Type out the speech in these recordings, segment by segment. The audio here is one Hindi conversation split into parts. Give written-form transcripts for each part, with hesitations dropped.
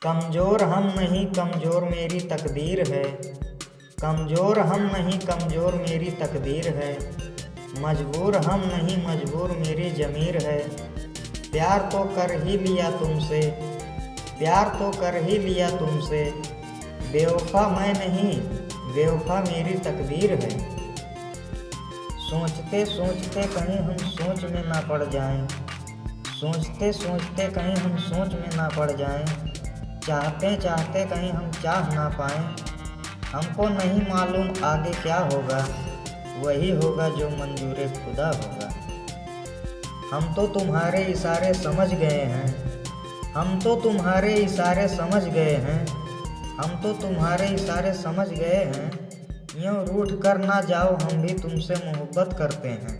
कमज़ोर हम नहीं कमज़ोर मेरी तकदीर है। कमज़ोर हम नहीं कमज़ोर मेरी तकदीर है। मजबूर हम नहीं मजबूर मेरी ज़मीर है। प्यार तो कर ही लिया तुमसे, प्यार तो कर ही लिया तुमसे। बेवफा मैं नहीं बेवफा मेरी तकदीर है। सोचते सोचते कहीं हम सोच में ना पड़ जाएं, सोचते सोचते कहीं हम सोच में ना पड़ जाएं। चाहते चाहते कहीं हम चाह ना पाएं। हमको नहीं मालूम आगे क्या होगा, वही होगा जो मंजूर खुदा होगा। हम तो तुम्हारे इशारे समझ गए हैं, हम तो तुम्हारे इशारे समझ गए हैं, हम तो तुम्हारे इशारे समझ गए हैं। यूँ रूठ कर ना जाओ हम भी तुमसे मोहब्बत करते हैं।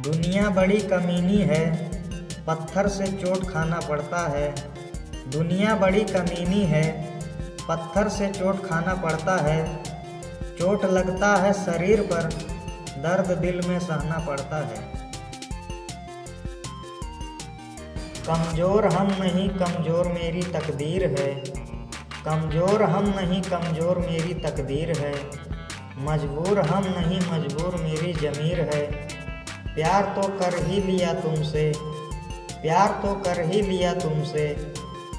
दुनिया बड़ी कमीनी है, पत्थर से चोट खाना पड़ता है। दुनिया बड़ी कमीनी है, पत्थर से चोट खाना पड़ता है। चोट लगता है शरीर पर, दर्द दिल में सहना पड़ता है। कमज़ोर हम नहीं कमज़ोर मेरी तकदीर है। कमज़ोर हम नहीं कमज़ोर मेरी तकदीर है। मजबूर हम नहीं मजबूर मेरी ज़मीर है। प्यार तो कर ही लिया तुमसे, प्यार तो कर ही लिया तुमसे।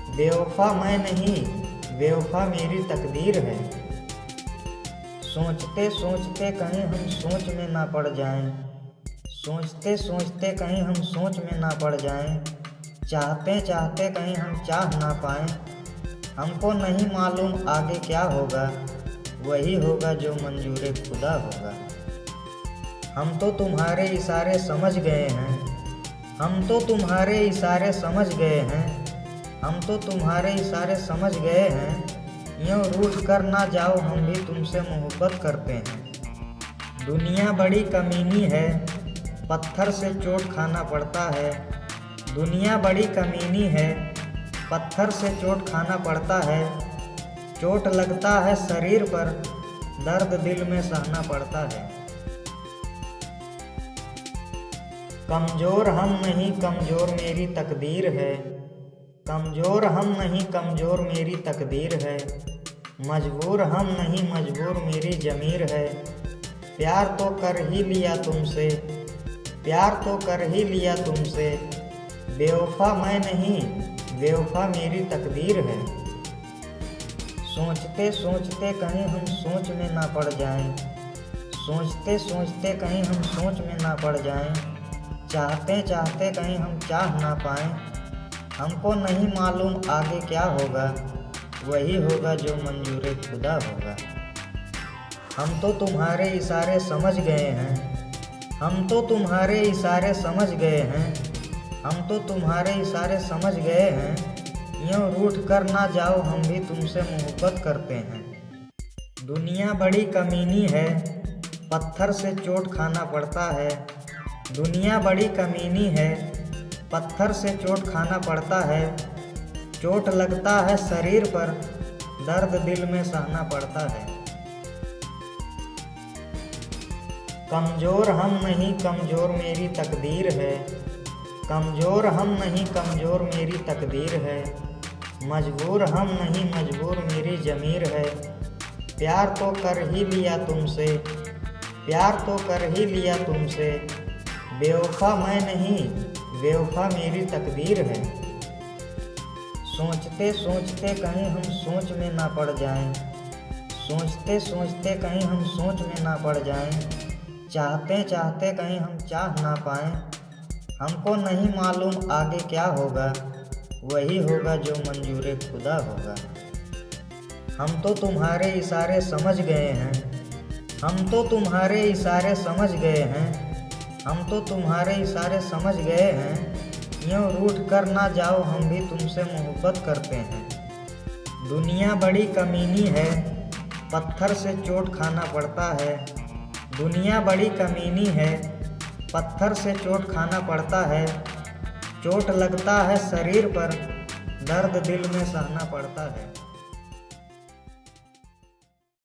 बेवफा मैं नहीं बेवफा मेरी तकदीर है। सोचते सोचते कहीं हम सोच में ना पड़ जाएं, सोचते सोचते कहीं हम सोच में ना पड़ जाएं। चाहते चाहते कहीं हम चाह ना पाएं। हमको नहीं मालूम आगे क्या होगा, वही होगा जो मंजूर खुदा होगा। हम तो तुम्हारे इशारे समझ गए हैं, हम तो तुम्हारे इशारे समझ गए हैं, हम तो तुम्हारे इशारे समझ गए हैं। यूँ रूठ कर ना जाओ हम भी तुमसे मोहब्बत करते हैं। दुनिया बड़ी कमीनी है, पत्थर से चोट खाना पड़ता है। दुनिया बड़ी कमीनी है, पत्थर से चोट खाना पड़ता है। चोट लगता है शरीर पर, दर्द दिल में सहना पड़ता है। कमज़ोर हम नहीं कमज़ोर मेरी तकदीर है। कमज़ोर हम नहीं कमज़ोर मेरी तकदीर है। मजबूर हम नहीं मजबूर मेरी ज़मीर है। प्यार तो कर ही लिया तुमसे, प्यार तो कर ही लिया तुमसे। बेवफा मैं नहीं बेवफा मेरी तकदीर है। सोचते सोचते कहीं हम सोच में ना पड़ जाएं, सोचते सोचते कहीं हम सोच में ना पड़ जाएं। चाहते चाहते कहीं हम चाह ना पाएं। हमको नहीं मालूम आगे क्या होगा, वही होगा जो मंजूर खुदा होगा। हम तो तुम्हारे इशारे समझ गए हैं, हम तो तुम्हारे इशारे समझ गए हैं, हम तो तुम्हारे इशारे समझ गए हैं। यूँ रूठ कर ना जाओ हम भी तुमसे मोहब्बत करते हैं। दुनिया बड़ी कमीनी है, पत्थर से चोट खाना पड़ता है। दुनिया बड़ी कमीनी है, पत्थर से चोट खाना पड़ता है। चोट लगता है शरीर पर, दर्द दिल में सहना पड़ता है। कमज़ोर हम नहीं कमज़ोर मेरी तकदीर है। कमज़ोर हम नहीं कमज़ोर मेरी तकदीर है। मजबूर हम नहीं मजबूर मेरी ज़मीर है। प्यार तो कर ही लिया तुमसे, प्यार तो कर ही लिया तुमसे। बेवफा मैं नहीं बेवफा मेरी तकदीर है। सोचते सोचते कहीं हम सोच में ना पड़ जाएं, सोचते सोचते कहीं हम सोच में ना पड़ जाएं। चाहते चाहते कहीं हम चाह ना पाएं। हमको नहीं मालूम आगे क्या होगा, वही होगा जो मंजूर खुदा होगा। हम तो तुम्हारे इशारे समझ गए हैं, हम तो तुम्हारे इशारे समझ गए हैं, हम तो तुम्हारे इशारे समझ गए हैं। यूँ रूठ कर ना जाओ हम भी तुमसे मोहब्बत करते हैं। दुनिया बड़ी कमीनी है, पत्थर से चोट खाना पड़ता है। दुनिया बड़ी कमीनी है, पत्थर से चोट खाना पड़ता है। चोट लगता है शरीर पर, दर्द दिल में सहना पड़ता है।